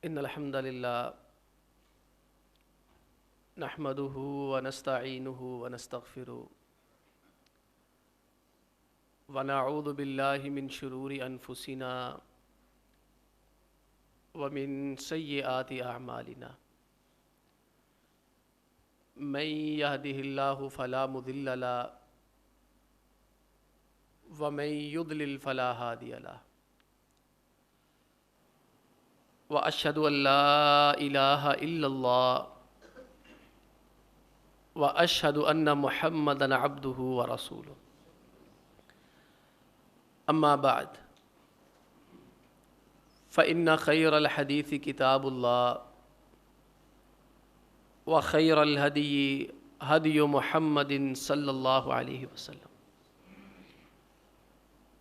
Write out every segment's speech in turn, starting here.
ان الحمد للہ نحمده ونستعینه ونستغفره ونعوذ باللہ من شرور انفسنا ومن سیئات اعمالنا من يهده اللہ فلا مضل له ومن يضلل فلا هادی له واشهد ان لا الہ الا اللہ واشهد ان محمدا عبده ورسوله اما بعد فان خیر الحدیث کتاب اللہ وخیر الہدی ہدی محمد صلی اللہ علیہ وسلم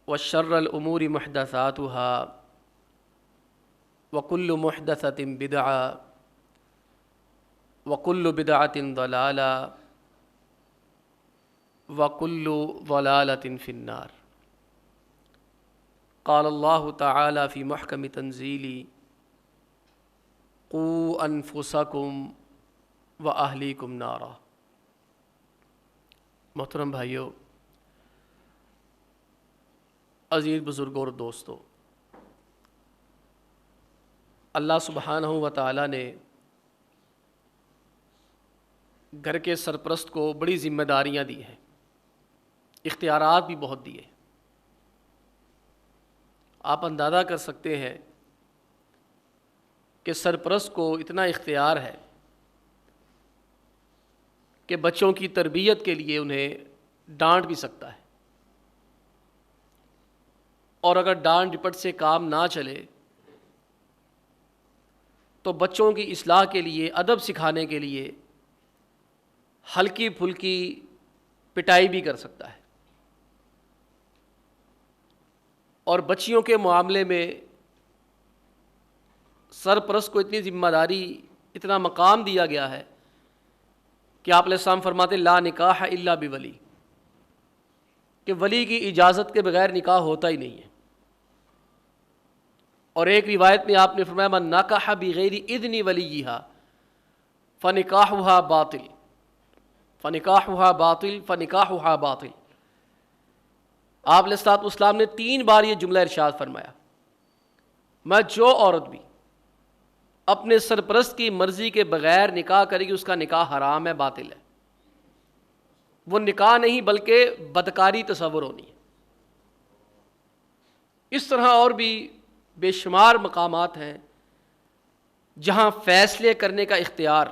وشر الامور محدثاتها وكل محدثة بدعة وكل بدعة ضلالة وكل ضلالة في النار قال الله تعالى في محكم تنزيله قوا أنفسكم وأهليكم نارا۔ محترم بھائیو، عزیز بزرگوں اور دوستو، اللہ سبحانہ و تعالیٰ نے گھر کے سرپرست کو بڑی ذمہ داریاں دی ہیں، اختیارات بھی بہت دیے۔ آپ اندازہ کر سکتے ہیں کہ سرپرست کو اتنا اختیار ہے کہ بچوں کی تربیت کے لیے انہیں ڈانٹ بھی سکتا ہے، اور اگر ڈانٹ ڈپٹ سے کام نہ چلے تو بچوں کی اصلاح کے لیے، ادب سکھانے کے لیے ہلکی پھلکی پٹائی بھی کر سکتا ہے۔ اور بچیوں کے معاملے میں سرپرست کو اتنی ذمہ داری، اتنا مقام دیا گیا ہے کہ آپ علیہ السلام فرماتے لا نکاح الا بولی، کہ ولی کی اجازت کے بغیر نکاح ہوتا ہی نہیں ہے۔ اور ایک روایت میں آپ نے فرمایا من نکح بغیر اذن ولیہا فنکاحھا باطل فنکاحھا باطل فنکاحھا باطل۔ آپ علیہ السلام نے 3 بار یہ جملہ ارشاد فرمایا، میں جو عورت بھی اپنے سرپرست کی مرضی کے بغیر نکاح کرے گی اس کا نکاح حرام ہے، باطل ہے۔ وہ نکاح نہیں بلکہ بدکاری تصور ہونی ہے۔ اس طرح اور بھی بے شمار مقامات ہیں جہاں فیصلے کرنے کا اختیار،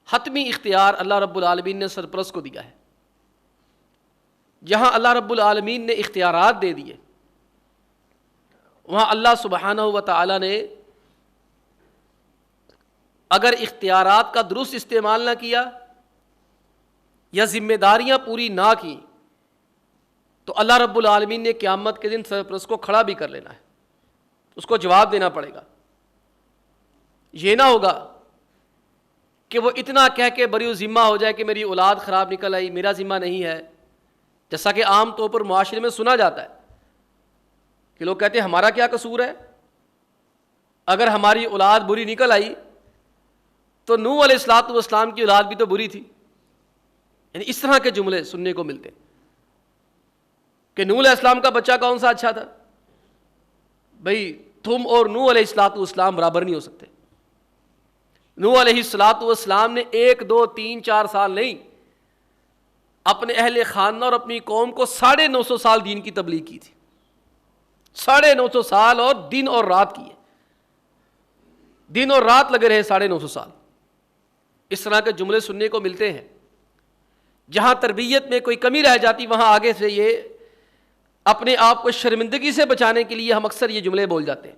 حتمی اختیار اللہ رب العالمین نے سرپرست کو دیا ہے۔ جہاں اللہ رب العالمین نے اختیارات دے دیے وہاں اللہ سبحانہ و تعالی نے اگر اختیارات کا درست استعمال نہ کیا یا ذمہ داریاں پوری نہ کی تو اللہ رب العالمین نے قیامت کے دن سرپرست کو کھڑا بھی کر لینا ہے، اس کو جواب دینا پڑے گا۔ یہ نہ ہوگا کہ وہ اتنا کہہ کے بری ذمہ ہو جائے کہ میری اولاد خراب نکل آئی، میرا ذمہ نہیں ہے، جیسا کہ عام طور پر معاشرے میں سنا جاتا ہے کہ لوگ کہتے ہیں ہمارا کیا قصور ہے، اگر ہماری اولاد بری نکل آئی تو نوح علیہ السلام کی اولاد بھی تو بری تھی۔ یعنی اس طرح کے جملے سننے کو ملتے ہیں کہ نوح علیہ السلام کا بچہ کون سا اچھا تھا؟ بھئی تم اور نوح علیہ السلام برابر نہیں ہو سکتے۔ نوح علیہ السلام نے 1 2 3 4 سال نہیں، اپنے اہل خانہ اور اپنی قوم کو 950 سال دین کی تبلیغ کی تھی، 950 سال، اور دن اور رات کیے، دن اور رات لگے رہے 950 سال۔ اس طرح کے جملے سننے کو ملتے ہیں۔ جہاں تربیت میں کوئی کمی رہ جاتی وہاں آگے سے یہ اپنے آپ کو شرمندگی سے بچانے کے لیے ہم اکثر یہ جملے بول جاتے ہیں۔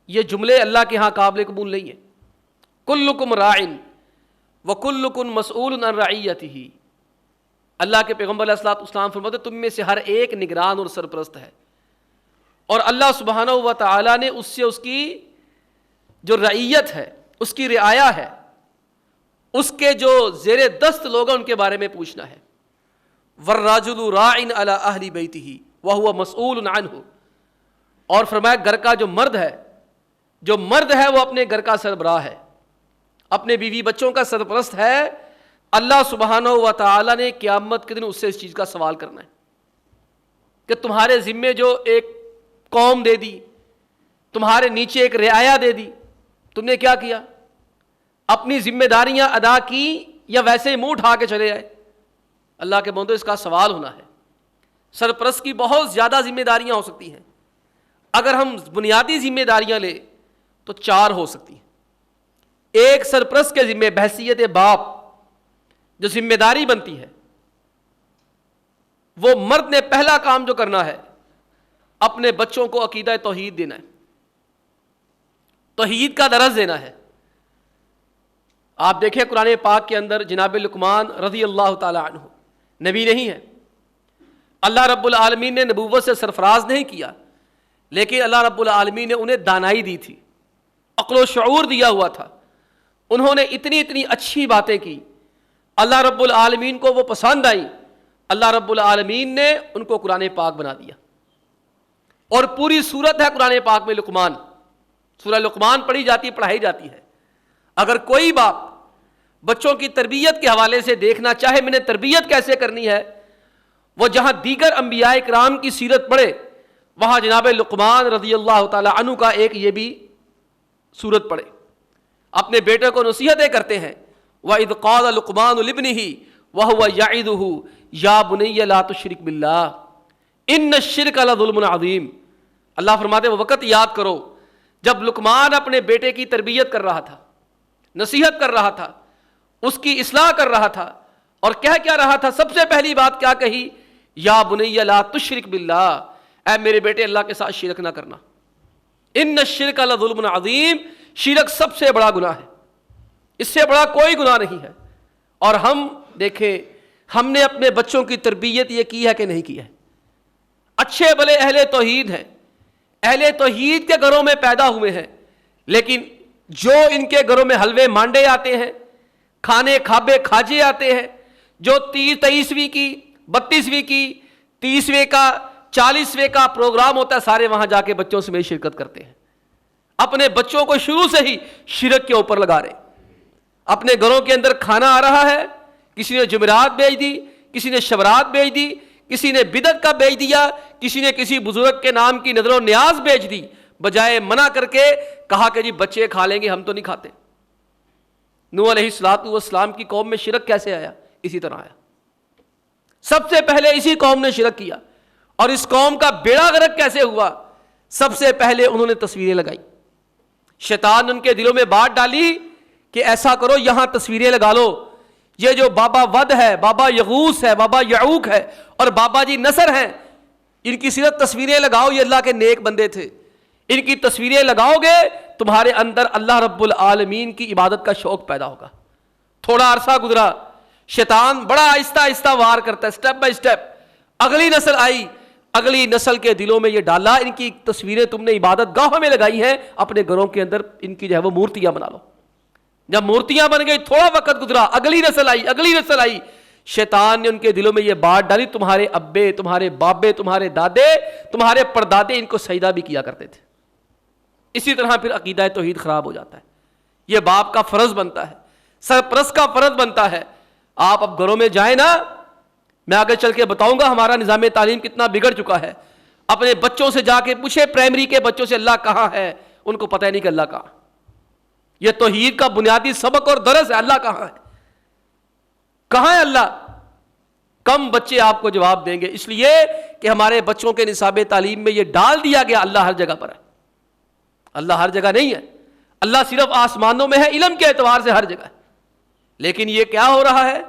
یہ جملے اللہ کے ہاں قابل قبول نہیں ہیں۔ کلکم راعٍ وکلکم مسئول عن رعیتہ، اللہ کے پیغمبر علیہ السلام فرماتے تم میں سے ہر ایک نگران اور سرپرست ہے، اور اللہ سبحانہ و تعالیٰ نے اس سے اس کی جو رعیت ہے، اس کی رعایا ہے، اس کے جو زیر دست لوگ ہیں ان کے بارے میں پوچھنا ہے۔ والراجل راع علی اہل بیتہ وہو مسئول عنہ، اور فرمایا گھر کا جو مرد ہے وہ اپنے گھر کا سربراہ ہے، اپنے بیوی بچوں کا سرپرست ہے. اللہ سبحانہ و تعالی نے قیامت کے دن اس سے اس چیز کا سوال کرنا ہے کہ تمہارے ذمے جو ایک قوم دے دی، تمہارے نیچے ایک رعایا دے دی، تم نے کیا کیا؟ اپنی ذمہ داریاں ادا کی یا ویسے ہی منہ اٹھا کے چلے آئے؟ اللہ کے بندو، اس کا سوال ہونا ہے. سرپرست کی بہت زیادہ ذمہ داریاں ہو سکتی ہیں. اگر ہم بنیادی ذمہ داریاں لیں تو 4 ہو سکتی ہیں. ایک سرپرست کے ذمہ بحیثیت باپ جو ذمہ داری بنتی ہے، وہ مرد نے پہلا کام جو کرنا ہے اپنے بچوں کو عقیدہ توحید دینا ہے، توحید کا درس دینا ہے. آپ دیکھیں قرآن پاک کے اندر جناب لقمان رضی اللہ تعالی عنہ نبی نہیں ہے، اللہ رب العالمین نے نبوت سے سرفراز نہیں کیا، لیکن اللہ رب العالمین نے انہیں دانائی دی تھی، عقل و شعور دیا ہوا تھا. انہوں نے اتنی اچھی باتیں کی، اللہ رب العالمین کو وہ پسند آئی. اللہ رب العالمین نے ان کو قرآن پاک بنا دیا، اور پوری سورت ہے قرآن پاک میں لقمان. سورہ لقمان پڑھی جاتی، پڑھائی جاتی ہے. اگر کوئی باپ بچوں کی تربیت کے حوالے سے دیکھنا چاہے میں نے تربیت کیسے کرنی ہے، وہ جہاں دیگر انبیاء کرام کی سیرت پڑھے وہاں جناب لقمان رضی اللہ تعالی عنہ کا ایک یہ بھی سورت پڑھے. اپنے بیٹے کو نصیحتیں کرتے ہیں، وَإِذْ قَالَ لُقْمَانُ لِابْنِهِ وَهُوَ يَعِظُهُ يَا بُنَيَّ لَا تُشْرِكْ بِاللَّهِ إِنَّ الشِّرْكَ لَظُلْمٌ عَظِيمٌ. اللہ فرماتے ہیں وہ وقت یاد کرو جب لقمان اپنے بیٹے کی تربیت کر رہا تھا، نصیحت کر رہا تھا، اس کی اصلاح کر رہا تھا، اور کیا رہا تھا؟ سب سے پہلی بات کیا کہی؟ یا بنی لا تشرک باللہ، اے میرے بیٹے اللہ کے ساتھ شرک نہ کرنا. ان الشرک لظلم عظیم، شرک سب سے بڑا گناہ ہے، اس سے بڑا کوئی گناہ نہیں ہے. اور ہم دیکھیں ہم نے اپنے بچوں کی تربیت یہ کی ہے کہ نہیں کی ہے؟ اچھے بھلے اہل توحید ہیں، اہل توحید کے گھروں میں پیدا ہوئے ہیں، لیکن جو ان کے گھروں میں حلوے مانڈے آتے ہیں، کھانے کھابے کھاجے آتے ہیں، جو 23ویں کی 32ویں کی 30ویں کا 40ویں کا پروگرام ہوتا ہے، سارے وہاں جا کے بچوں سے شرکت کرتے ہیں. اپنے بچوں کو شروع سے ہی شرک کے اوپر لگا رہے. اپنے گھروں کے اندر کھانا آ رہا ہے، کسی نے جمعرات بیچ دی، کسی نے شبرات بیچ دی، کسی نے بدعت کا بیچ دیا، کسی نے کسی بزرگ کے نام کی نظر و نیاز بیچ دی، بجائے منع کر کے کہا کہ جی بچے کھا لیں گے، ہم تو نہیں کھاتے. نوح علیہ السلام کی قوم میں شرک کیسے آیا؟ اسی طرح آیا. سب سے پہلے اسی قوم نے شرک کیا. اور اس قوم کا بیڑا غرق کیسے ہوا؟ سب سے پہلے انہوں نے تصویریں لگائی. شیطان نے ان کے دلوں میں بات ڈالی کہ ایسا کرو یہاں تصویریں لگا لو، یہ جو بابا ود ہے، بابا یغوث ہے، بابا یعوق ہے اور بابا جی نصر ہیں، ان کی صرف تصویریں لگاؤ، یہ اللہ کے نیک بندے تھے. ان کی تصویریں لگاؤ گے تمہارے اندر اللہ رب العالمین کی عبادت کا شوق پیدا ہوگا. تھوڑا عرصہ گزرا، شیطان بڑا آہستہ آہستہ وار کرتا ہے، سٹیپ بائی سٹیپ. اگلی نسل آئی، اگلی نسل کے دلوں میں یہ ڈالا ان کی تصویریں تم نے عبادت گاہوں میں لگائی ہیں، اپنے گھروں کے اندر ان کی جو ہے وہ مورتیاں بنا لو. جب مورتیاں بن گئی، تھوڑا وقت گزرا، اگلی نسل آئی، شیطان نے ان کے دلوں میں یہ بات ڈالی تمہارے ابے، تمہارے بابے، تمہارے دادے، تمہارے پردادے ان کو سجدہ بھی کیا کرتے تھے. اسی طرح پھر عقیدہ توحید خراب ہو جاتا ہے. یہ باپ کا فرض بنتا ہے، سرپرست کا فرض بنتا ہے. آپ اب گھروں میں جائیں نا، میں آگے چل کے بتاؤں گا ہمارا نظام تعلیم کتنا بگڑ چکا ہے. اپنے بچوں سے جا کے پوچھے، پرائمری کے بچوں سے اللہ کہاں ہے، ان کو پتہ نہیں کہ اللہ کہاں. یہ توحید کا بنیادی سبق اور درس ہے، اللہ کہاں ہے، کہاں ہے اللہ. کم بچے آپ کو جواب دیں گے، اس لیے کہ ہمارے بچوں کے نصاب تعلیم میں یہ ڈال دیا گیا اللہ ہر جگہ پر ہے. اللہ ہر جگہ نہیں ہے، اللہ صرف آسمانوں میں ہے، علم کے اعتبار سے ہر جگہ ہے. لیکن یہ کیا ہو رہا ہے؟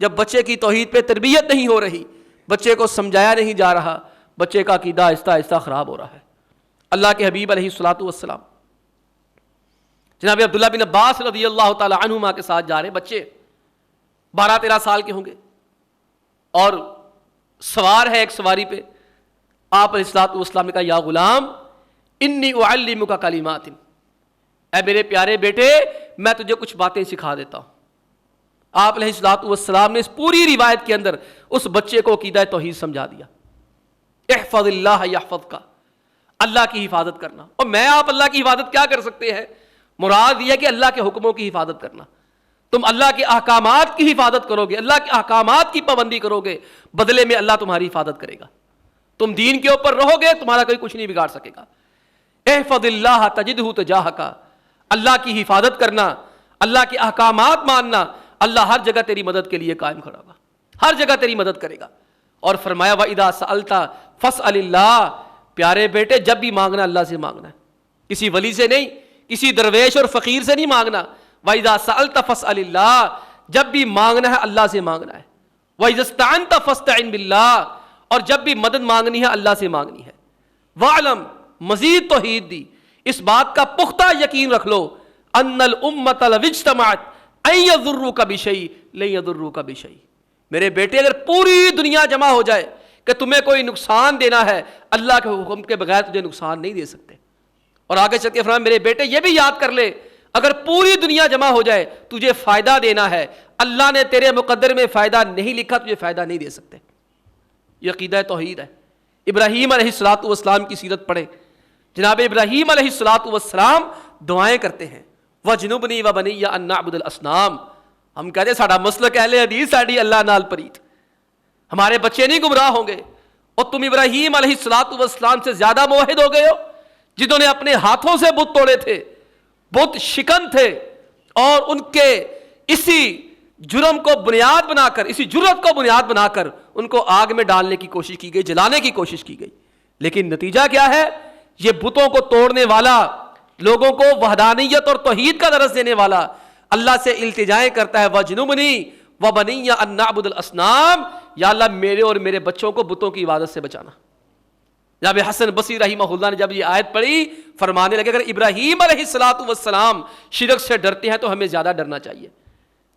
جب بچے کی توحید پہ تربیت نہیں ہو رہی، بچے کو سمجھایا نہیں جا رہا، بچے کا عقیدہ آہستہ آہستہ خراب ہو رہا ہے. اللہ کے حبیب علیہ الصلوۃ والسلام جناب عبداللہ بن عباس رضی اللہ تعالی عنہما کے ساتھ جا رہے، بچے 12-13 سال کے ہوں گے، اور سوار ہے ایک سواری پہ. آپ علیہ الصلوۃ والسلام نے کہا یا غلام انی اعلمک کلمات، اے میرے پیارے بیٹے میں تجھے کچھ باتیں سکھا دیتا ہوں. آپ علیہ الصلوۃ والسلام نے اس پوری روایت کے اندر اس بچے کو عقیدہ توحید سمجھا دیا. احفظ اللہ یحفظک، اللہ کی حفاظت کرنا. اور میں آپ اللہ کی حفاظت کیا کر سکتے ہیں؟ مراد یہ ہے کہ اللہ کے حکموں کی حفاظت کرنا. تم اللہ کے احکامات کی حفاظت کرو گے, اللہ کے احکامات کی پابندی کرو گے, بدلے میں اللہ تمہاری حفاظت کرے گا. تم دین کے اوپر رہو گے, تمہارا کوئی کچھ نہیں بگاڑ سکے گا. احفظ اللہ تجدہ تجاہک, اللہ کی حفاظت کرنا, اللہ کے احکامات ماننا, اللہ ہر جگہ تیری مدد کے لیے قائم کھڑا ہوگا, ہر جگہ تیری مدد کرے گا. اور فرمایا وَإِذَا سَأَلْتَ فَاسْأَلِ اللَّهِ, پیارے بیٹے جب بھی مانگنا اللہ سے مانگنا ہے, کسی ولی سے نہیں, کسی درویش اور فقیر سے نہیں مانگنا. وَإِذَا سَأَلْتَ فَاسْأَلِ اللَّهِ, جب بھی مانگنا ہے اللہ سے مانگنا ہے. وَإِذَا اسْتَعَنْتَ فَاسْتَعِنْ بِاللَّهِ, اور جب بھی مدد مانگنی ہے اللہ سے مانگنی ہے. وَاعْلَمْ, مزید توحید دی, اس بات کا پختہ یقین رکھ لو, أَنَّ الْأُمَّةَ لَوِ اجْتَمَعَتْ أَن يَضُرُّوكَ بِشَيْءٍ لَن يَضُرُّوكَ بِشَيْءٍ. میرے بیٹے اگر پوری دنیا جمع ہو جائے کہ تمہیں کوئی نقصان دینا ہے, اللہ کے حکم کے بغیر تجھے نقصان نہیں دے سکتے. اور آگے چل کے فرمایا میرے بیٹے یہ بھی یاد کر لے, اگر پوری دنیا جمع ہو جائے تجھے فائدہ دینا ہے, اللہ نے تیرے مقدر میں فائدہ نہیں لکھا, تجھے فائدہ نہیں دے سکتے. یہ عقیدہ توحید ہے. ابراہیم علیہ الصلوۃ والسلام کی سیرت پڑھیں. جناب ابراہیم علیہ الصلوۃ والسلام دعائیں کرتے ہیں, وَجْنُبْنِي وَبَنِيَّ أَن نَّعْبُدَ الْأَصْنَامَ. ہم کہتے ہیں ساڈا مسلک اہل حدیث, ساڈی اللہ نال پریت, ہمارے بچے نہیں گمراہ ہوں گے. اور تم ابراہیم علیہ الصلوۃ والسلام سے زیادہ موحد ہو گئے ہو, جنہوں نے اپنے ہاتھوں سے بت توڑے تھے, بت شکن تھے, اور ان کے اسی جرم کو بنیاد بنا کر, اسی جرت کو بنیاد بنا کر ان کو آگ میں ڈالنے کی کوشش کی گئی, جلانے کی کوشش کی گئی. لیکن نتیجہ کیا ہے؟ یہ بتوں کو توڑنے والا, لوگوں کو وحدانیت اور توحید کا درس دینے والا اللہ سے التجائیں کرتا ہے, وَجْنُبْنِي وَبَنِيَّ أَن نَّعْبُدَ الْأَصْنَامَ, یا اللہ میرے اور میرے بچوں کو بتوں کی عبادت سے بچانا. جناب حسن بصری رحمہ اللہ نے جب یہ آیت پڑھی فرمانے لگے اگر ابراہیم علیہ الصلوۃ والسلام شرک سے ڈرتے ہیں تو ہمیں زیادہ ڈرنا چاہیے.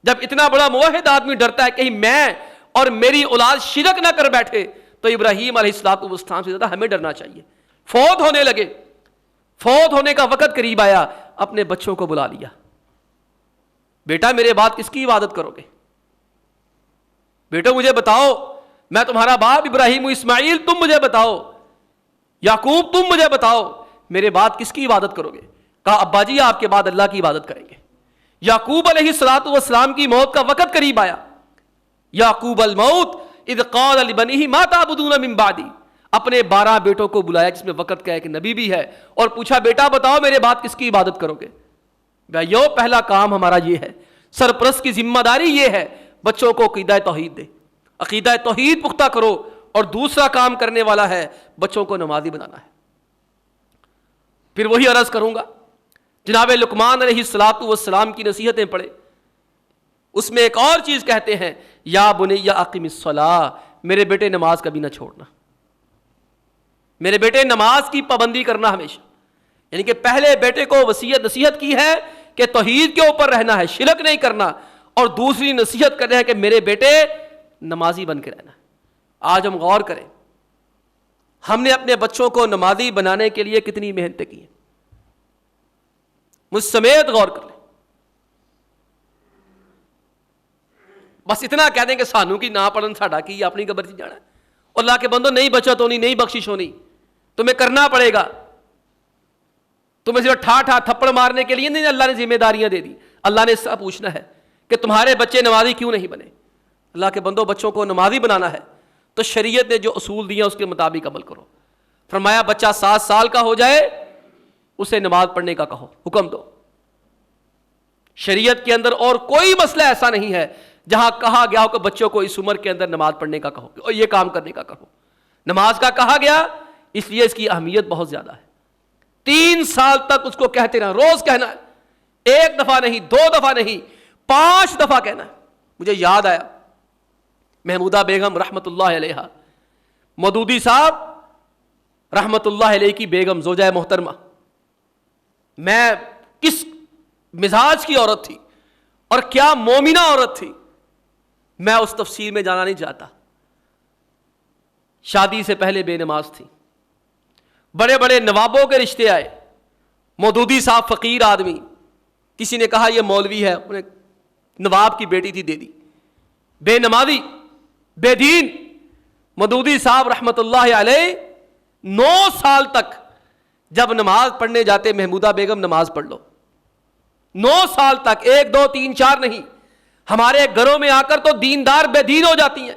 جب اتنا بڑا موحد آدمی ڈرتا ہے کہیں میں اور میری اولاد شرک نہ کر بیٹھے, تو ابراہیم علیہ الصلوۃ والسلام سے زیادہ ہمیں ڈرنا چاہیے. فوت ہونے لگے, فوت ہونے کا وقت قریب آیا, اپنے بچوں کو بلا لیا, بیٹا میرے بعد کس کی عبادت کرو گے؟ بیٹو مجھے بتاؤ, میں تمہارا باپ ابراہیم و اسماعیل, تم مجھے بتاؤ, یعقوب تم مجھے بتاؤ, میرے بعد کس کی عبادت کرو گے؟ کہا ابا جی آپ کے بعد اللہ کی عبادت کریں گے. یعقوب علیہ الصلوۃ والسلام کی موت کا وقت قریب آیا. یعقوب الموت اذ قال لبنیہ ما تعبدون من بعدی, اپنے 12 بیٹوں کو بلایا جس میں وقت کا ایک نبی بھی ہے, اور پوچھا بیٹا بتاؤ میرے بعد کس کی عبادت کرو گے؟ بھائیو پہلا کام ہمارا یہ ہے, سرپرست کی ذمہ داری یہ ہے بچوں کو عقیدہ توحید دے, عقیدہ توحید پختہ کرو. اور دوسرا کام کرنے والا ہے بچوں کو نمازی بنانا ہے. پھر وہی عرض کروں گا, جناب لقمان علیہ الصلوۃ والسلام کی نصیحتیں پڑھے, اس میں ایک اور چیز کہتے ہیں, یا بنی اقم الصلاۃ, میرے بیٹے نماز کبھی نہ چھوڑنا, میرے بیٹے نماز کی پابندی کرنا ہمیشہ. یعنی کہ پہلے بیٹے کو وصیت نصیحت کی ہے کہ توحید کے اوپر رہنا ہے, شرک نہیں کرنا, اور دوسری نصیحت کر رہے ہیں کہ میرے بیٹے نمازی بن کے رہنا ہے. آج ہم غور کریں, ہم نے اپنے بچوں کو نمازی بنانے کے لیے کتنی محنتیں کی ہیں, مجھ سمیت غور کر لیں. بس اتنا کہہ دیں کہ سانو کی نہ پڑھن ساڈا کی اپنی قبر سے جانا ہے, اور اللہ کے بندو نہیں بچت ہونی, نہیں بخشش ہونی, تمہیں کرنا پڑے گا. تمہیں صرف ٹھا تھپڑ مارنے کے لیے نہیں اللہ نے ذمہ داریاں دے دی, اللہ نے اس سے پوچھنا ہے کہ تمہارے بچے نمازی کیوں نہیں بنے. اللہ کے بندو بچوں کو نمازی بنانا ہے تو شریعت نے جو اصول دیا اس کے مطابق عمل کرو. فرمایا بچہ 7 سال کا ہو جائے اسے نماز پڑھنے کا کہو, حکم دو. شریعت کے اندر اور کوئی مسئلہ ایسا نہیں ہے جہاں کہا گیا ہو کہ بچوں کو اس عمر کے اندر نماز پڑھنے کا کہو اور یہ کام کرنے کا کہو. نماز کا کہا گیا اس لیے اس کی اہمیت بہت زیادہ ہے. 3 سال تک اس کو کہتے رہنا, روز کہنا ہے, 1 دفعہ نہیں, 2 دفعہ نہیں, 5 دفعہ کہنا ہے. مجھے یاد آیا محمودہ بیگم رحمت اللہ علیہ, مودودی صاحب رحمت اللہ علیہ کی بیگم زوجہ محترمہ, میں کس مزاج کی عورت تھی اور کیا مومنہ عورت تھی, میں اس تفصیل میں جانا نہیں چاہتا. شادی سے پہلے بے نماز تھی, بڑے بڑے نوابوں کے رشتے آئے, مودودی صاحب فقیر آدمی, کسی نے کہا یہ مولوی ہے, انہیں نواب کی بیٹی تھی دے دی, بے نمازی بے دین. مودودی صاحب رحمت اللہ علیہ 9 سال تک جب نماز پڑھنے جاتے محمودہ بیگم نماز پڑھ لو. 9 سال تک 1 2 3 4 نہیں, ہمارے گھروں میں آ کر تو دیندار بے دین ہو جاتی ہیں,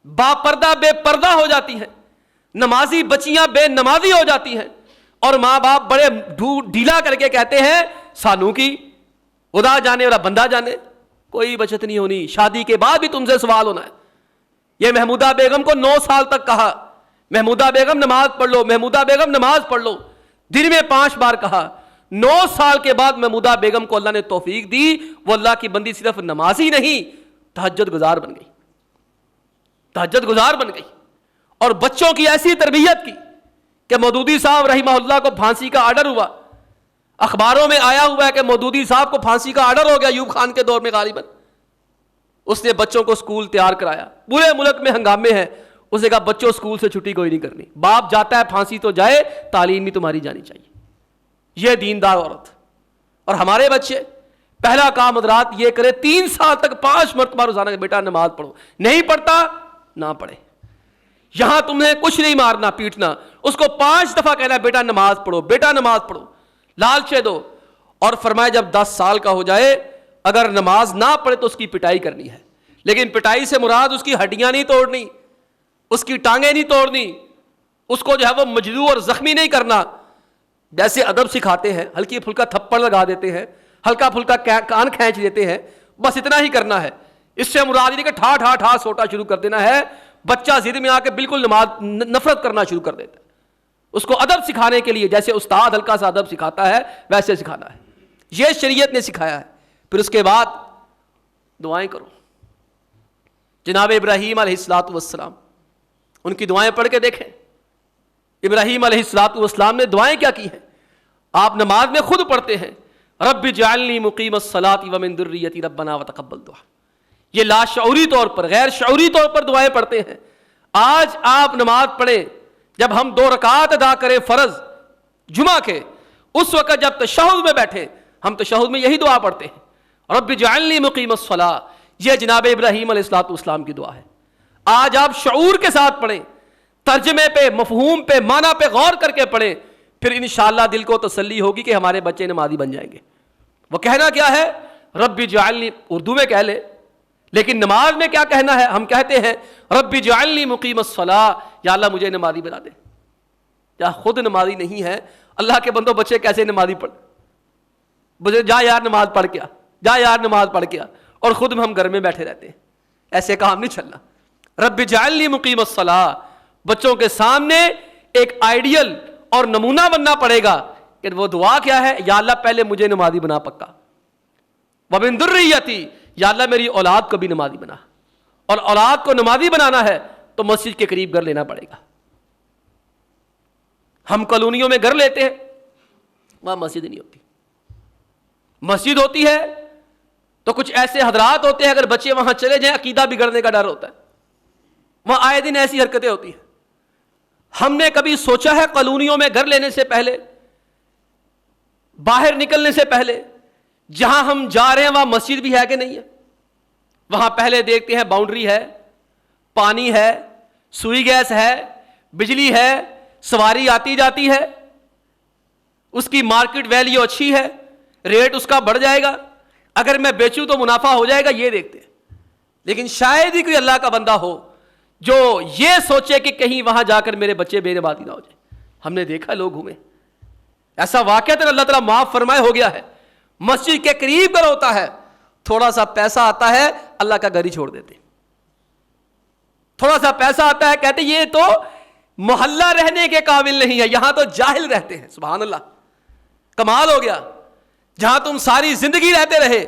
با پردہ بے پردہ ہو جاتی ہیں, نمازی بچیاں بے نمازی ہو جاتی ہیں, اور ماں باپ بڑے ڈھیلا کر کے کہتے ہیں سانو کی خدا جانے والا بندہ جانے. کوئی بچت نہیں ہونی, شادی کے بعد بھی تم سے سوال ہونا ہے. یہ محمودہ بیگم کو 9 سال تک کہا محمودہ بیگم نماز پڑھ لو, محمودہ بیگم نماز پڑھ لو, دن میں 5 بار کہا. 9 سال کے بعد محمودہ بیگم کو اللہ نے توفیق دی, وہ اللہ کی بندی صرف نمازی نہیں تہجد گزار بن گئی, تہجد گزار بن گئی. اور بچوں کی ایسی تربیت کی کہ مودودی صاحب رحمہ اللہ کو پھانسی کا آرڈر ہوا. اخباروں میں آیا ہوا ہے کہ مودودی صاحب کو پھانسی کا آرڈر ہو گیا ایوب خان کے دور میں غالباً. اس نے بچوں کو سکول تیار کرایا, پورے ملک میں ہنگامے ہیں. اس نے کہا بچوں سکول سے چھٹی کوئی نہیں کرنی, باپ جاتا ہے پھانسی تو جائے, تعلیم بھی تمہاری جانی چاہیے. یہ دیندار عورت. اور ہمارے بچے پہلا کام حضرات یہ کرے 3 سال تک 5 مرتبہ روزانہ بیٹا نماز پڑھو, نہیں پڑھتا نہ پڑھے. یہاں تم نے کچھ نہیں مارنا پیٹنا, اس کو 5 دفعہ کہنا بیٹا نماز پڑھو, بیٹا نماز پڑھو, لالچے دو. اور فرمایا جب 10 سال کا ہو جائے اگر نماز نہ پڑھے تو اس کی پٹائی کرنی ہے, لیکن پٹائی سے مراد اس کی ہڈیاں نہیں توڑنی, اس کی ٹانگیں نہیں توڑنی, اس کو جو ہے وہ مجروح اور زخمی نہیں کرنا. جیسے ادب سکھاتے ہیں ہلکی پھلکا تھپڑ لگا دیتے ہیں, ہلکا پھلکا کان کھینچ دیتے ہیں, بس اتنا ہی کرنا ہے. اس سے مراد نہیں کہ ٹھا ٹھا ٹھا سوٹا شروع کر دینا ہے. بچہ ضد میں آ کے بالکل نماز نفرت کرنا شروع کر دیتا ہے. اس کو ادب سکھانے کے لیے جیسے استاد ہلکا سا ادب سکھاتا ہے ویسے سکھانا ہے. یہ شریعت نے سکھایا ہے. پھر اس کے بعد دعائیں کرو. جناب ابراہیم علیہ الصلوۃ والسلام, ان کی دعائیں پڑھ کے دیکھیں. ابراہیم علیہ الصلوۃ والسلام نے دعائیں کیا کی ہیں, آپ نماز میں خود پڑھتے ہیں رب اجعلنی مقیم الصلاۃ ومن ذریتی ربنا وتقبل دعا. یہ لاشعوری طور پر غیر شعوری طور پر دعائیں پڑھتے ہیں. آج آپ نماز پڑھیں, جب ہم 2 رکعات ادا کریں فرض جمعہ کے, اس وقت جب تشہد میں بیٹھے ہم تشہد میں یہی دعا پڑھتے ہیں رب اجعلنی مقیم الصلاۃ. یہ جناب ابراہیم علیہ الصلوۃ والسلام کی دعا ہے. آج آپ شعور کے ساتھ پڑھیں, ترجمے پہ مفہوم پہ معنی پہ غور کر کے پڑھیں, پھر انشاءاللہ دل کو تسلی ہوگی کہ ہمارے بچے نمازی بن جائیں گے. وہ کہنا کیا ہے رب اجعلنی, اردو میں کہہ لے, لیکن نماز میں کیا کہنا ہے, ہم کہتے ہیں رب اجعلنی مقیم الصلاۃ, یا اللہ مجھے نمازی بنا دے. یا خود نمازی نہیں ہے, اللہ کے بندوں بچے کیسے نمازی پڑھ, مجھے جا یار نماز پڑھ کے آ, جا یار نماز پڑھ کے آ, اور خود ہم گھر میں بیٹھے رہتے ہیں. ایسے کام نہیں چلنا. رب اجعلنی مقیم الصلاۃ, بچوں کے سامنے ایک آئیڈیل اور نمونہ بننا پڑے گا کہ وہ دعا کیا ہے, یا اللہ پہلے مجھے نمازی بنا پکا, ومن ذریتی, یا اللہ میری اولاد کو بھی نمازی بنا. اور اولاد کو نمازی بنانا ہے تو مسجد کے قریب گھر لینا پڑے گا. ہم کالونیوں میں گھر لیتے ہیں, وہاں مسجد نہیں ہوتی. مسجد ہوتی ہے تو کچھ ایسے حضرات ہوتے ہیں اگر بچے وہاں چلے جائیں عقیدہ بگڑنے کا ڈر ہوتا ہے. وہاں آئے دن ایسی حرکتیں ہوتی ہیں. ہم نے کبھی سوچا ہے کالونیوں میں گھر لینے سے پہلے, باہر نکلنے سے پہلے, جہاں ہم جا رہے ہیں وہاں مسجد بھی ہے کہ نہیں ہے؟ وہاں پہلے دیکھتے ہیں باؤنڈری ہے, پانی ہے, سوئی گیس ہے, بجلی ہے, سواری آتی جاتی ہے, اس کی مارکیٹ ویلیو اچھی ہے, ریٹ اس کا بڑھ جائے گا, اگر میں بیچوں تو منافع ہو جائے گا, یہ دیکھتے ہیں. لیکن شاید ہی کوئی اللہ کا بندہ ہو جو یہ سوچے کہ کہیں وہاں جا کر میرے بچے بے نمازی نہ ہو جائیں. ہم نے دیکھا لوگ گھومے, ایسا واقعہ تو اللہ تعالیٰ معاف فرمائے ہو گیا ہے. مسجد کے قریب گھر ہوتا ہے, تھوڑا سا پیسہ آتا ہے اللہ کا گھر ہی چھوڑ دیتے. تھوڑا سا پیسہ آتا ہے کہتے یہ تو محلہ رہنے کے قابل نہیں ہے, یہاں تو جاہل رہتے ہیں. سبحان اللہ, کمال ہو گیا. جہاں تم ساری زندگی رہتے رہے,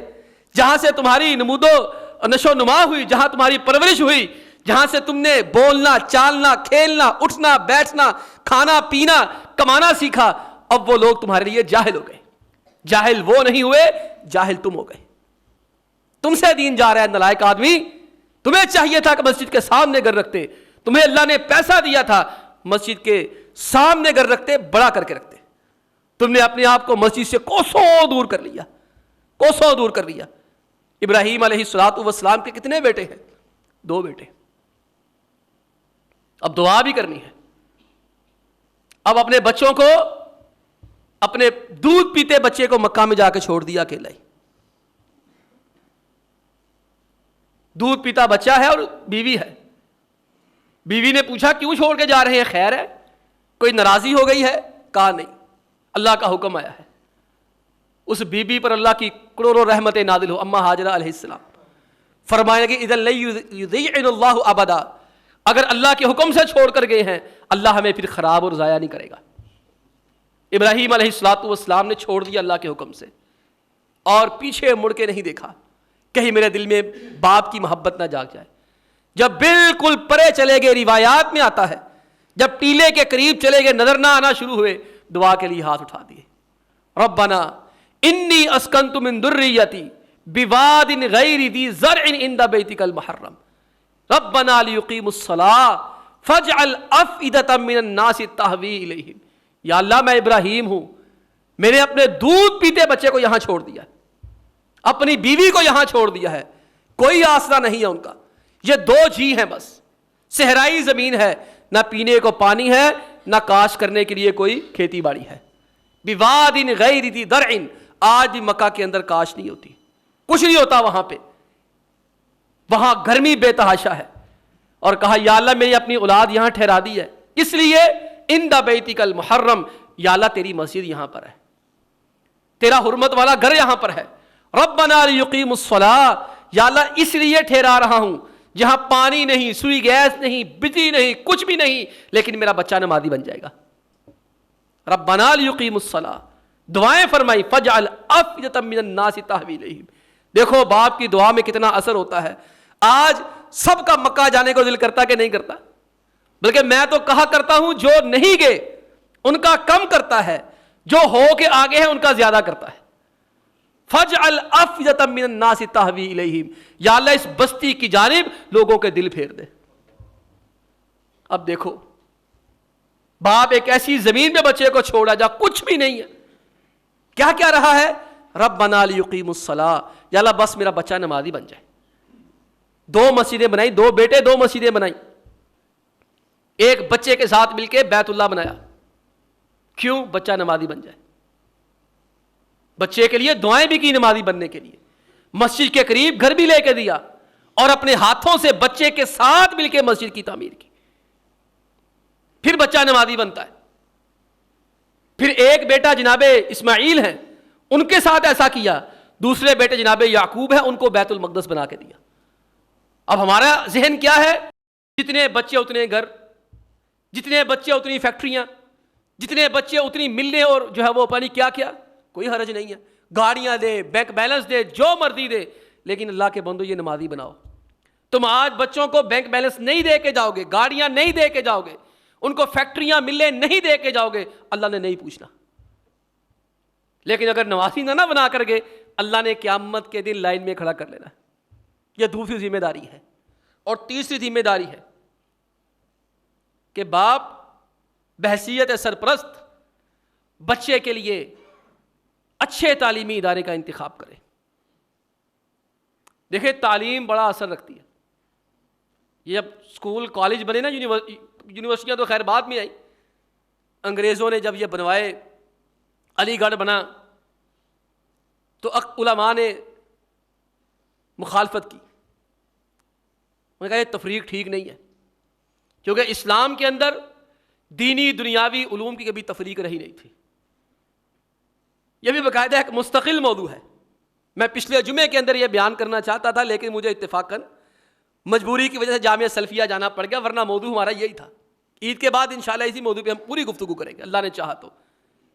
جہاں سے تمہاری نمود و نشو نما ہوئی, جہاں تمہاری پرورش ہوئی, جہاں سے تم نے بولنا چالنا کھیلنا اٹھنا بیٹھنا کھانا پینا کمانا سیکھا, اب وہ لوگ تمہارے لیے جاہل ہو گئے. جاہل وہ نہیں ہوئے, جاہل تم ہو گئے. تم سے دین جا رہا ہے نالائق آدمی. تمہیں چاہیے تھا کہ مسجد کے سامنے گھر رکھتے, تمہیں اللہ نے پیسہ دیا تھا مسجد کے سامنے گھر رکھتے, بڑا کر کے رکھتے. تم نے اپنے آپ کو مسجد سے کوسوں دور کر لیا, کوسوں دور کر لیا. ابراہیم علیہ الصلوۃ والسلام کے کتنے بیٹے ہیں؟ 2 بیٹے. اب دعا بھی کرنی ہے. اب اپنے بچوں کو اپنے دودھ پیتے بچے کو مکہ میں جا کے چھوڑ دیا اکیلا ہی. دودھ پیتا بچہ ہے اور بیوی ہے. بیوی نے پوچھا کیوں چھوڑ کے جا رہے ہیں, خیر ہے, کوئی ناراضی ہو گئی ہے؟ کہا نہیں, اللہ کا حکم آیا ہے. اس بیوی پر اللہ کی کروڑوں رحمتیں نازل ہو. اما ہاجرہ علیہ السلام فرمایا کہ اذا لن یضيعن اللہ ابدا, اگر اللہ کے حکم سے چھوڑ کر گئے ہیں اللہ ہمیں پھر خراب اور ضائع نہیں کرے گا. ابراہیم علیہ السلام نے چھوڑ دیا اللہ کے حکم سے اور پیچھے مڑ کے نہیں دیکھا, کہیں میرے دل میں باپ کی محبت نہ جاگ جائے. جب بالکل پرے چلے گئے, روایات میں آتا ہے جب ٹیلے کے قریب چلے گئے, نظر نہ آنا شروع ہوئے, دعا کے لیے ہاتھ اٹھا دیے, ربنا انی اسکنت من ذریتی بواد غیر ذی زرع عند بیتک المحرم ربنا لیقیموا الصلاۃ فاجعل افئدۃ من الناس تہوی الیہم. یا اللہ میں ابراہیم ہوں, میں نے اپنے دودھ پیتے بچے کو یہاں چھوڑ دیا, اپنی بیوی کو یہاں چھوڑ دیا ہے, کوئی آسرا نہیں ہے ان کا, یہ دو جی ہیں بس, صحرائی زمین ہے, نہ پینے کو پانی ہے نہ کاشت کرنے کے لیے کوئی کھیتی باڑی ہے. بواد غیر ذی زرع, آج بھی مکہ کے اندر کاشت نہیں ہوتی, کچھ نہیں ہوتا وہاں پہ, وہاں گرمی بے تحاشا ہے. اور کہا یا اللہ میں نے اپنی اولاد یہاں ٹھہرا دی ہے, اس لیے عند بیتک المحرم, یا اللہ تیری مسجد یہاں پر ہے, تیرا حرمت والا گھر یہاں پر ہے. ربنا لیقیموا الصلاۃ, یا اللہ اس لیے ٹھہرا رہا ہوں جہاں پانی نہیں, سوئی گیس نہیں, بجلی نہیں, کچھ بھی نہیں, لیکن میرا بچہ نمازی بن جائے گا. ربنا لیقیموا الصلاۃ, دعائیں فرمائی, فاجعل افئدۃ من الناس تہوی الیہم. دیکھو باپ کی دعا میں کتنا اثر ہوتا ہے. آج سب کا مکہ جانے کو دل کرتا کہ نہیں کرتا, بلکہ میں تو کہا کرتا ہوں جو نہیں گئے ان کا کم کرتا ہے, جو ہو کے آگے ہیں ان کا زیادہ کرتا ہے. فاجعل افئدۃ من الناس تہوی الیہم, یا اللہ اس بستی کی جانب لوگوں کے دل پھیر دے. اب دیکھو باپ ایک ایسی زمین پہ بچے کو چھوڑا جہاں کچھ بھی نہیں ہے, کیا کیا رہا ہے, ربنا لیقیموا الصلاۃ, یا اللہ بس میرا بچہ نمازی بن جائے. 2 مسجدیں بنائی, 2 بیٹے 2 مسجدیں بنائی, ایک بچے کے ساتھ مل کے بیت اللہ بنایا. کیوں؟ بچہ نمازی بن جائے. بچے کے لیے دعائیں بھی کی نمازی بننے کے لیے, مسجد کے قریب گھر بھی لے کے دیا, اور اپنے ہاتھوں سے بچے کے ساتھ مل کے مسجد کی تعمیر کی. پھر بچہ نمازی بنتا ہے. پھر ایک بیٹا جناب اسماعیل ہیں, ان کے ساتھ ایسا کیا. دوسرے بیٹے جناب یعقوب ہیں, ان کو بیت المقدس بنا کے دیا. اب ہمارا ذہن کیا ہے, جتنے بچے اتنے گھر, جتنے بچے اتنی فیکٹریاں, جتنے بچے اتنی ملنے, اور جو ہے وہ پانی کیا کیا, کوئی حرج نہیں ہے, گاڑیاں دے, بینک بیلنس دے, جو مرضی دے, لیکن اللہ کے بندو یہ نمازی بناؤ. تم آج بچوں کو بینک بیلنس نہیں دے کے جاؤ گے, گاڑیاں نہیں دے کے جاؤ گے, ان کو فیکٹریاں ملے نہیں دے کے جاؤ گے, اللہ نے نہیں پوچھنا. لیکن اگر نمازی نہ بنا کر گے, اللہ نے قیامت کے دن لائن میں کھڑا کر لینا. یہ دوسری ذمہ داری ہے. اور تیسری ذمہ داری ہے کہ باپ بحیثیت سرپرست بچے کے لیے اچھے تعلیمی ادارے کا انتخاب کرے. دیکھیں تعلیم بڑا اثر رکھتی ہے. یہ اب اسکول کالج بنے نا, یونیورسٹیاں تو خیر بعد میں آئی, انگریزوں نے جب یہ بنوائے, علی گڑھ بنا, تو علماء نے مخالفت کی. انہوں نے کہا یہ تفریق ٹھیک نہیں ہے, کیونکہ اسلام کے اندر دینی دنیاوی علوم کی کبھی تفریق رہی نہیں تھی. یہ بھی باقاعدہ ایک مستقل موضوع ہے. میں پچھلے جمعے کے اندر یہ بیان کرنا چاہتا تھا, لیکن مجھے اتفاقاً مجبوری کی وجہ سے جامعہ سلفیہ جانا پڑ گیا, ورنہ موضوع ہمارا یہی تھا. عید کے بعد انشاءاللہ اسی موضوع پہ ہم پوری گفتگو کریں گے اللہ نے چاہا تو,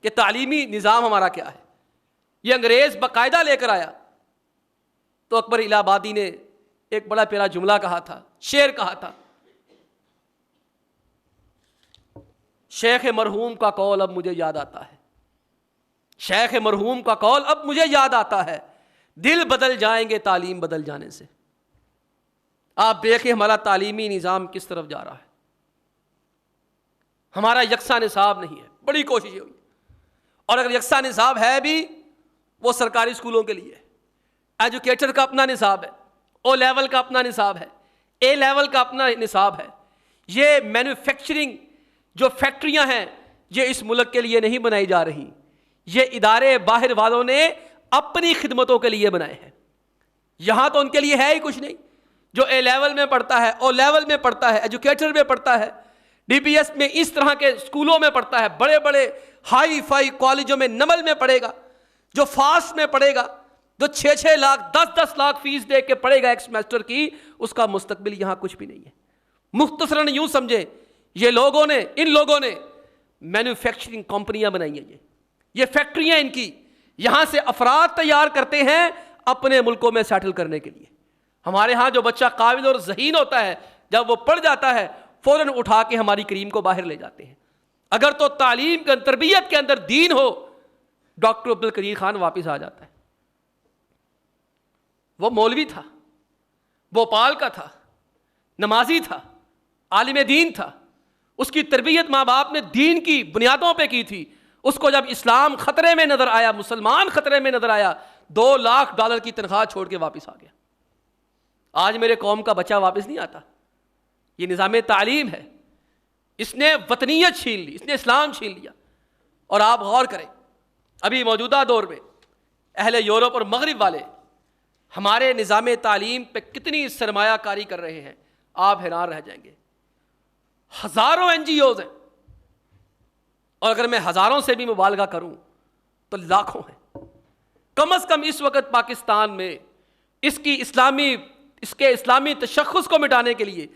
کہ تعلیمی نظام ہمارا کیا ہے. یہ انگریز باقاعدہ لے کر آیا تو اکبر الہ آبادی نے ایک بڑا پیارا جملہ کہا تھا, شعر کہا تھا, شیخ مرحوم کا قول اب مجھے یاد آتا ہے, شیخ مرحوم کا قول اب مجھے یاد آتا ہے, دل بدل جائیں گے تعلیم بدل جانے سے. آپ دیکھیں ہمارا تعلیمی نظام کس طرف جا رہا ہے. ہمارا یکساں نصاب نہیں ہے, بڑی کوشش ہوئی, اور اگر یکساں نصاب ہے بھی وہ سرکاری اسکولوں کے لیے. ایجوکیٹر کا اپنا نصاب ہے, او لیول کا اپنا نصاب ہے, اے لیول کا اپنا نصاب ہے. یہ مینوفیکچرنگ جو فیکٹریاں ہیں یہ اس ملک کے لیے نہیں بنائی جا رہی, یہ ادارے باہر والوں نے اپنی خدمتوں کے لیے بنائے ہیں. یہاں تو ان کے لیے ہے ہی کچھ نہیں. جو اے لیول میں پڑھتا ہے، او لیول میں پڑھتا ہے، ایجوکیٹر میں پڑھتا ہے، ڈی پی ایس میں اس طرح کے اسکولوں میں پڑھتا ہے، بڑے بڑے ہائی فائی کالجوں میں نمل میں پڑھے گا، جو فاسٹ میں پڑھے گا، جو 6 لاکھ 10 لاکھ فیس دے کے پڑھے گا ایک سیمسٹر کی، اس کا مستقبل یہاں کچھ بھی نہیں ہے. مختصراً یوں سمجھیں، ان لوگوں نے مینوفیکچرنگ کمپنیاں بنائی ہیں. یہ فیکٹریاں ان کی، یہاں سے افراد تیار کرتے ہیں اپنے ملکوں میں سیٹل کرنے کے لیے. ہمارے ہاں جو بچہ قابل اور ذہین ہوتا ہے، جب وہ پڑھ جاتا ہے فوراً اٹھا کے ہماری کریم کو باہر لے جاتے ہیں. اگر تو تعلیم کے تربیت کے اندر دین ہو، ڈاکٹر عبدالقدیر خان واپس آ جاتا ہے. وہ مولوی تھا، بھوپال کا تھا، نمازی تھا، عالم دین تھا. اس کی تربیت ماں باپ نے دین کی بنیادوں پہ کی تھی. اس کو جب اسلام خطرے میں نظر آیا، مسلمان خطرے میں نظر آیا، $2 لاکھ کی تنخواہ چھوڑ کے واپس آ گیا. آج میرے قوم کا بچہ واپس نہیں آتا. یہ نظام تعلیم ہے. اس نے وطنیت چھین لی، اس نے اسلام چھین لیا. اور آپ غور کریں، ابھی موجودہ دور میں اہل یورپ اور مغرب والے ہمارے نظام تعلیم پہ کتنی سرمایہ کاری کر رہے ہیں، آپ حیران رہ جائیں گے. ہزاروں NGOs ہیں، اور اگر میں ہزاروں سے بھی مبالغہ کروں تو لاکھوں ہیں. کم از کم اس وقت پاکستان میں اس کے اسلامی تشخص کو مٹانے کے لیے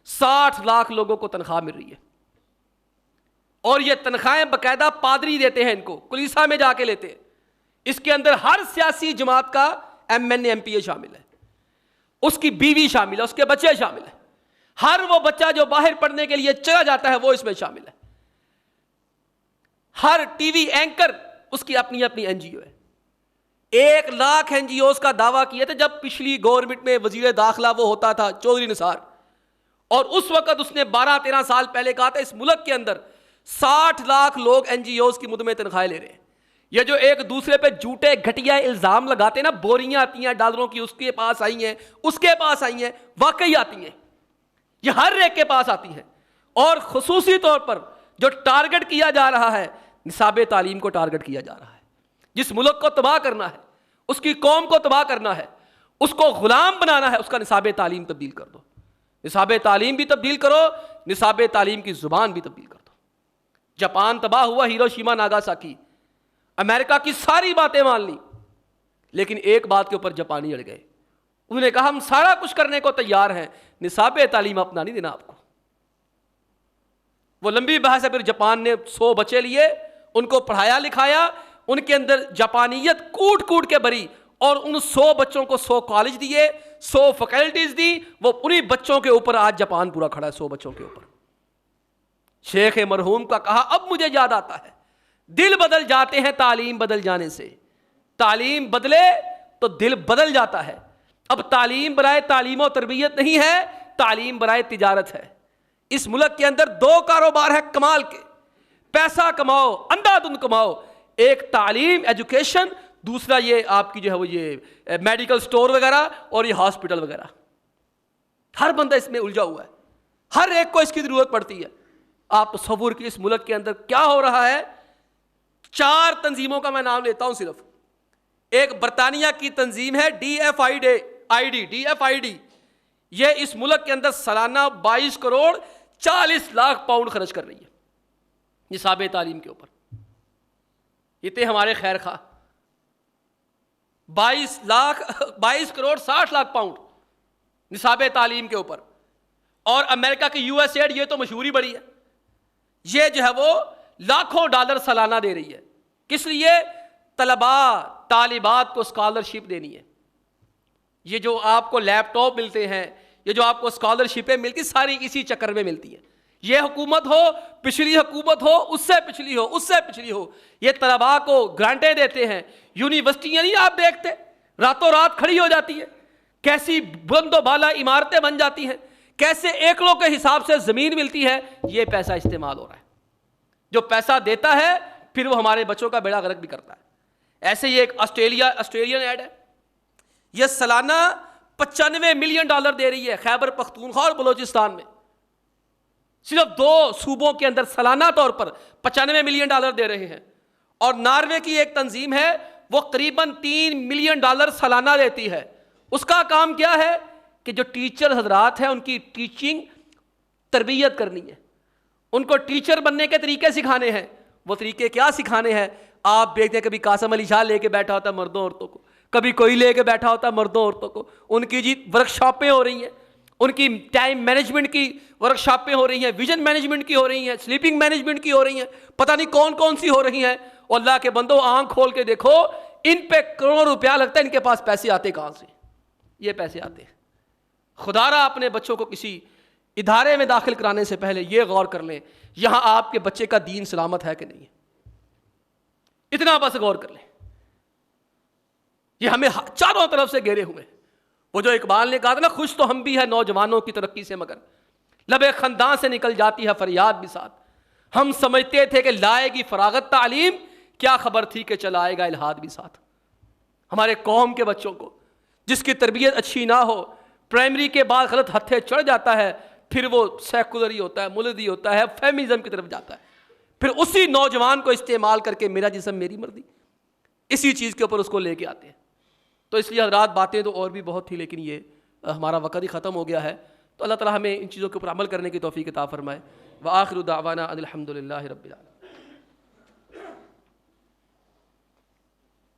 60 لاکھ لوگوں کو تنخواہ مل رہی ہے. اور یہ تنخواہیں باقاعدہ پادری دیتے ہیں، ان کو کلیسا میں جا کے لیتے ہیں. اس کے اندر ہر سیاسی جماعت کا MNA MPA شامل ہے، اس کی بیوی شامل ہے، اس کے بچے شامل ہیں. ہر وہ بچہ جو باہر پڑھنے کے لیے چلا جاتا ہے وہ اس میں شامل ہے. ہر ٹی وی اینکر اس کی اپنی اپنی NGO ہے. 1 لاکھ NGOs کا دعویٰ کیے تھے جب پچھلی گورنمنٹ میں وزیر داخلہ وہ ہوتا تھا چودھری نثار. اور اس وقت اس نے 12-13 سال پہلے کہا تھا اس ملک کے اندر 60 لاکھ لوگ NGOs کی مد میں تنخواہیں لے رہے ہیں. یہ جو ایک دوسرے پہ جھوٹے گھٹیا الزام لگاتے ہیں نا، بوریاں آتی ہیں ڈالروں کی، اس کے پاس آئی ہیں، اس کے پاس آئی ہیں، واقعی آتی ہیں. یہ ہر ایک کے پاس آتی ہیں. اور خصوصی طور پر جو ٹارگٹ کیا جا رہا ہے، نصاب تعلیم کو ٹارگٹ کیا جا رہا ہے. جس ملک کو تباہ کرنا ہے، اس کی قوم کو تباہ کرنا ہے، اس کو غلام بنانا ہے، اس کا نصاب تعلیم تبدیل کر دو. نصاب تعلیم بھی تبدیل کرو، نصاب تعلیم کی زبان بھی تبدیل کر دو. جاپان تباہ ہوا، ہیروشیما ناگاساکی، امریکہ کی ساری باتیں مان لی، لیکن ایک بات کے اوپر جاپانی اڑ گئے. انہوں نے کہا ہم سارا کچھ کرنے کو تیار ہیں، نصاب تعلیم اپنا نہیں دینا آپ کو. وہ لمبی بحث ہے. پھر جاپان نے 100 بچے لیے، ان کو پڑھایا لکھایا، ان کے اندر جاپانیت کوٹ کوٹ کے بھری، اور ان 100 بچوں کو 100 کالج دیے، 100 فیکلٹیز دی. وہ انہی بچوں کے اوپر آج جاپان پورا کھڑا ہے، 100 بچوں کے اوپر. شیخ مرحوم کا کہا اب مجھے یاد آتا ہے، دل بدل جاتے ہیں تعلیم بدل جانے سے. تعلیم بدلے تو دل بدل جاتا ہے. اب تعلیم برائے تعلیم و تربیت نہیں ہے، تعلیم برائے تجارت ہے. اس ملک کے اندر 2 کاروبار ہے کمال کے، پیسہ کماؤ، اندھا دھند کماؤ. ایک تعلیم ایجوکیشن، دوسرا یہ آپ کی جو ہے وہ یہ میڈیکل سٹور وغیرہ اور یہ ہاسپٹل وغیرہ. ہر بندہ اس میں الجھا ہوا ہے، ہر ایک کو اس کی ضرورت پڑتی ہے. آپ تصور کی اس ملک کے اندر کیا ہو رہا ہے. 4 تنظیموں کا میں نام لیتا ہوں صرف. ایک برطانیہ کی تنظیم ہے DFID. یہ اس ملک کے اندر سالانہ 22 کروڑ 40 لاکھ پاؤنڈ خرچ کر رہی ہے نصاب تعلیم کے اوپر. یہ تھے ہمارے خیر خواہ. 22 کروڑ 60 لاکھ پاؤنڈ نصاب تعلیم کے اوپر. اور امریکہ کی USAID یہ تو مشہوری بڑی ہے، یہ جو ہے وہ لاکھوں ڈالر سالانہ دے رہی ہے. کس لیے؟ طالبات کو اسکالرشپ دینی ہے. یہ جو آپ کو لیپ ٹاپ ملتے ہیں، یہ جو آپ کو اسکالرشپیں ملتی، ساری اسی چکر میں ملتی ہیں. یہ حکومت ہو، پچھلی حکومت ہو، اس سے پچھلی ہو، یہ طلباء کو گرانٹیں دیتے ہیں. یونیورسٹیاں نہیں آپ دیکھتے راتوں رات کھڑی ہو جاتی ہے، کیسی بلند و بالا عمارتیں بن جاتی ہیں، کیسے ایکڑوں کے حساب سے زمین ملتی ہے. یہ پیسہ استعمال ہو رہا ہے. جو پیسہ دیتا ہے پھر وہ ہمارے بچوں کا بیڑا غرق بھی کرتا ہے. ایسے ہی ایک آسٹریلین ایڈ ہے، یہ سالانہ $95 ملین دے رہی ہے خیبر پختونخوا اور بلوچستان میں. صرف 2 صوبوں کے اندر سالانہ طور پر $95 ملین دے رہے ہیں. اور ناروے کی ایک تنظیم ہے وہ قریباً $3 ملین سالانہ دیتی ہے. اس کا کام کیا ہے کہ جو ٹیچر حضرات ہیں ان کی ٹیچنگ تربیت کرنی ہے, ان کو ٹیچر بننے کے طریقے سکھانے ہیں. وہ طریقے کیا سکھانے ہیں؟ آپ دیکھتے ہیں کبھی قاسم علی شاہ لے کے بیٹھا ہوتا ہے مردوں عورتوں کو, کبھی کوئی لے کے بیٹھا ہوتا ہے مردوں عورتوں کو. ان کی جی ورکشاپیں ہو رہی ہیں, ان کی ٹائم مینجمنٹ کی ورکشاپیں ہو رہی ہیں, ویژن مینجمنٹ کی ہو رہی ہیں, سلیپنگ مینجمنٹ کی ہو رہی ہیں, پتہ نہیں کون کون سی ہو رہی ہیں. اور اللہ کے بندو آنکھ کھول کے دیکھو, ان پہ کروڑوں روپیہ لگتا ہے, ان کے پاس پیسے آتے کہاں سے؟ یہ پیسے آتے ہیں. خدا را اپنے بچوں کو کسی ادارے میں داخل کرانے سے پہلے یہ غور کر لیں یہاں آپ کے بچے کا دین سلامت ہے کہ نہیں ہے. اتنا بس غور کر لیں. یہ ہمیں چاروں طرف سے گھیرے ہوئے ہیں. وہ جو اقبال نے کہا تھا نا, خوش تو ہم بھی ہے نوجوانوں کی ترقی سے مگر لبے خنداں سے نکل جاتی ہے فریاد بھی ساتھ. ہم سمجھتے تھے کہ لائے گی فراغت تعلیم, کیا خبر تھی کہ چلا آئے گا الہاد بھی ساتھ. ہمارے قوم کے بچوں کو جس کی تربیت اچھی نہ ہو, پرائمری کے بعد غلط ہتھے چڑھ جاتا ہے, پھر وہ سیکولری ہوتا ہے, ملدی ہوتا ہے, فیمنزم کی طرف جاتا ہے. پھر اسی نوجوان کو استعمال کر کے میرا جسم میری مرضی, اسی چیز کے اوپر اس کو لے کے آتے ہیں. تو اس لیے حضرات باتیں تو اور بھی بہت تھی, لیکن یہ ہمارا وقت ہی ختم ہو گیا ہے. تو اللہ تعالیٰ ہمیں ان چیزوں کے اوپر عمل کرنے کی توفیق عطا فرمائے. وآخر دعوانا ان الحمد للہ رب العالمین.